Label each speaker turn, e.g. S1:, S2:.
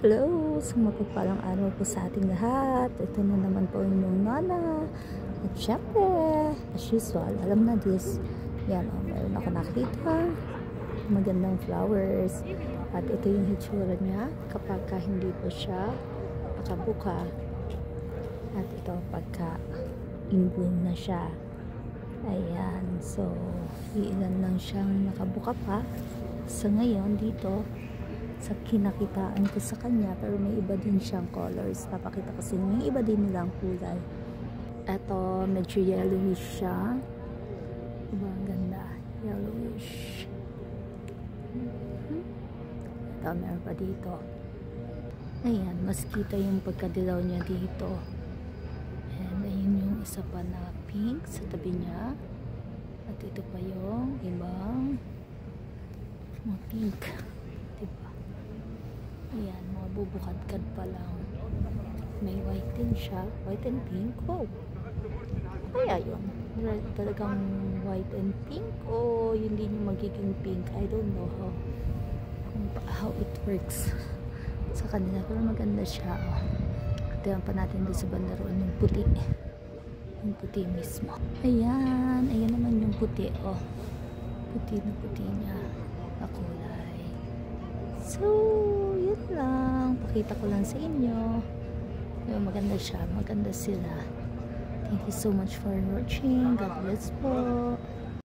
S1: Hello! So mapagpalang araw po sa ating lahat. Ito na naman po inyong Nana. At syempre, as usual, alam na this. Yan o, meron ako nakita. Magandang flowers. At ito yung hitsura niya kapag hindi po siya nakabuka. At ito pagka in bloom na siya. Ayan. So, iilan lang siyang nakabuka pa. Sa ngayon, dito, sa kinakitaan ko sa kanya, pero may iba din siyang colors. Papakita ko sa inyo, may iba din nilang kulay. Ito, medyo yellowish siya. Diba, ang ganda. Yellowish. Ito, meron pa dito. Ayan, mas kita yung pagkadilaw niya dito. And ayun yung isa pa na pink sa tabi niya. At ito pa yung ibang mga pink. Diba? Ayan, mga bubukad-kad pa lang. May white din siya. White and pink. Oh! Kaya yun. Talagang white and pink o yun din yung magiging pink. I don't know how it works sa kanila. Pero maganda siya. Oh. Tignan pa natin doon sa banda roon yung puti. Yung puti mismo. Ayan. Ayan naman yung puti. Oh. Puti na puti niya. Na kulay. So, yun lang. Pakita ko lang sa inyo. Yung maganda siya. Maganda sila. Thank you so much for watching. God bless po.